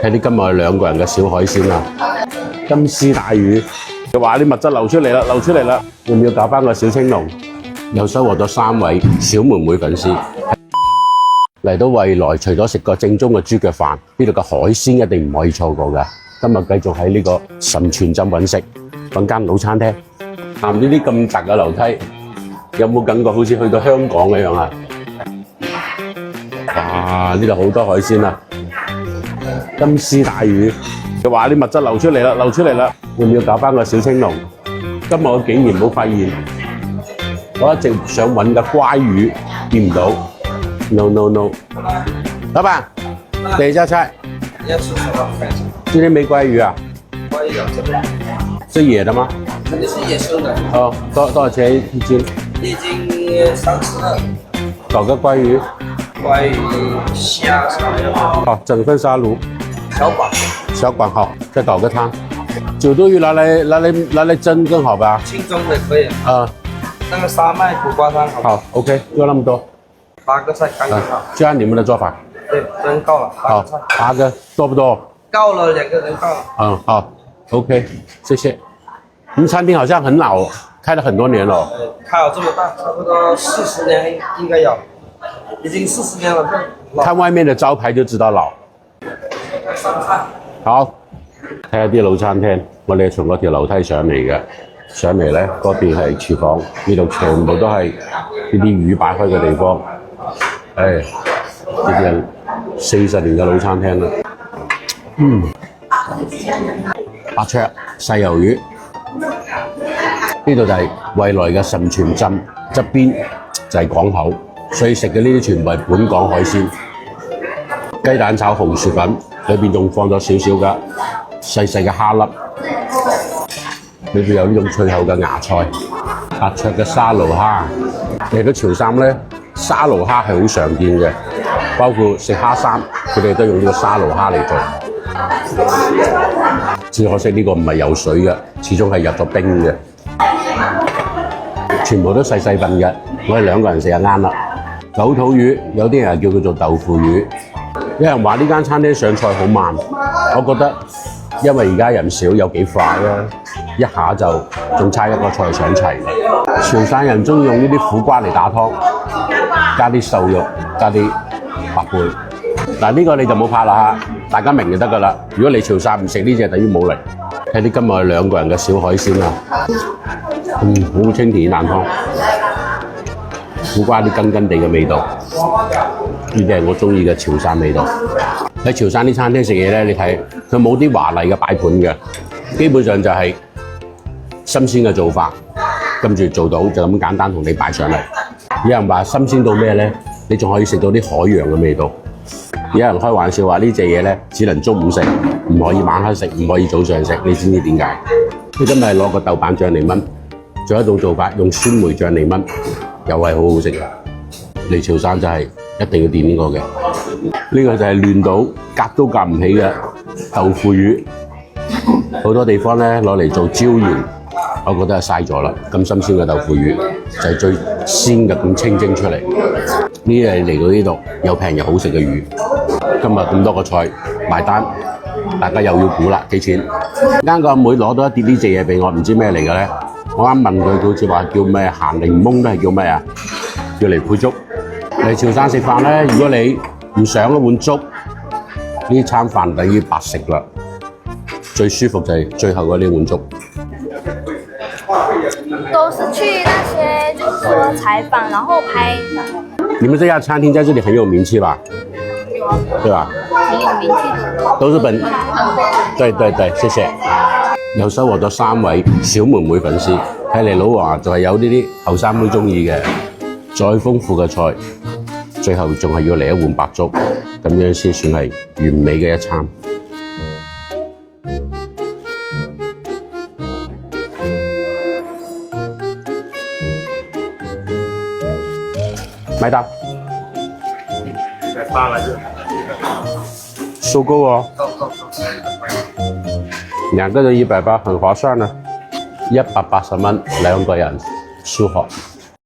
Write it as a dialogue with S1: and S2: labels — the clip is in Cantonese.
S1: 睇啲今日兩個人嘅小海鮮啊，金絲帶魚，佢話啲物質流出嚟啦，流出嚟啦，要唔要搞翻個小青龍？又收穫咗3位小妹妹粉絲嚟到未來，除咗食個正宗嘅豬腳飯，呢度嘅海鮮一定唔可以錯過㗎。今日繼續喺呢個神泉鎮揾食，揾間老餐廳。行呢啲咁窄嘅樓梯，有冇感覺好似去到香港咁樣啊？哇！呢度好多海鮮啊，金絲帶魚，佢話啲物質流出嚟啦，流出嚟啦，要唔要搞翻個小青龍？今日我竟然冇發現，我一直想揾嘅鮭魚見唔到。No， 老闆，等一下菜。
S2: 要吃什么？
S1: 今天沒鮭魚啊？
S2: 鮭魚有這個，
S1: 是野的嗎？
S2: 這裡是野生的。
S1: 哦，多少錢一斤？
S2: 一斤32。
S1: 搞個鮭魚。
S2: 鮭魚蝦啥的。
S1: 好，整份沙律。小管好，再搞個湯。九肚魚拿來蒸更好吧？
S2: 清蒸的可以。那個沙麥苦瓜湯好。
S1: 好 ，OK，就那麼多。
S2: 8個菜剛剛好。
S1: 就按你們的做法。
S2: 對，真夠了。
S1: 好，8個多不多？
S2: 夠了，2個人夠了。
S1: 好 ，OK，謝謝。你們餐廳好像很老，開了很多年了。
S2: 開了這麼大，差不多40年應該有，已經40年了。
S1: 看外面的招牌就知道老。好，睇下啲老餐廳，我哋從嗰條樓梯上嚟嘅，上嚟咧嗰邊係廚房，呢度全部都係呢啲魚擺開嘅地方。呢啲係40年嘅老餐廳啦。白灼細魷魚，呢度就係未來嘅神泉鎮側邊就係港口，所以食嘅呢啲全部係本港海鮮。雞蛋炒紅薯粉，裏邊仲放咗少少嘅細細嘅蝦粒，裏邊有呢種脆口嘅芽菜，白灼嘅沙鱸蝦。嚟到潮汕咧，沙鱸蝦係好常見嘅，包括食蝦生，佢哋都用呢個沙鱸蝦嚟做。只可惜呢個唔係游水嘅，始終係入咗冰嘅，全部都細細份嘅，我哋2個人食就啱啦。九肚魚，有啲人叫佢做豆腐魚。有人話呢間餐廳上菜好慢，我覺得因為而家人少有幾快啊，一下就仲差一個菜上齊。潮汕人中意用呢啲苦瓜嚟打湯，加啲瘦肉，加啲白貝。嗱，呢個你就冇拍啦嚇，大家明就得㗎啦。如果你潮汕唔食呢隻，等於冇嚟。睇啲今日2個人嘅小海鮮啊，好清甜啖湯，苦瓜啲根根地嘅味道，呢啲係我中意嘅潮汕味道。喺潮汕啲餐廳食嘢咧，你睇佢冇啲華麗嘅擺盤嘅，基本上就係新鮮嘅做法，跟住做到就咁簡單同你擺上嚟。有人話新鮮到咩咧？你仲可以食到啲海洋嘅味道。有人開玩笑話呢隻嘢咧，只能中午食，唔可以晚黑食，唔可以早上食。你知唔知點解？佢真係攞個豆瓣醬嚟炆，仲有一種做法用酸梅醬嚟炆，又係好好食嘅。嚟潮汕就係一定要點呢個嘅。呢個就係亂到夾都夾唔起嘅豆腐魚，好多地方咧攞嚟做椒鹽，我覺得係嘥咗啦。咁新鮮嘅豆腐魚就係最鮮嘅咁清蒸出嚟。呢啲係嚟到呢度又平又好食嘅魚。今日咁多個菜埋單，大家又要估啦，幾錢？啱個阿妹攞到一碟呢隻嘢俾我，唔知咩嚟嘅咧。我啱問佢，好似話叫咩鹹檸檬都係叫咩啊？叫嚟配粥。嚟潮汕食飯咧，如果你唔上一碗粥，呢餐飯等於白食啦。最舒服就係最後嗰呢碗粥。
S3: 都是去那些就是說採訪，然後拍。
S1: 你們這家餐廳在這裡很有名氣吧？對吧？
S3: 挺有名氣的。
S1: 都是本。對，謝謝。又收穫咗3位小妹妹粉絲，睇嚟老王就係有呢啲後生妹中意嘅，再豐富嘅菜，最後仲係要嚟一碗白粥，咁樣先算係完美嘅一餐。買單。
S2: 180來着。
S1: 收購哦。2個人180，很划算呢。180蚊2個人，舒服。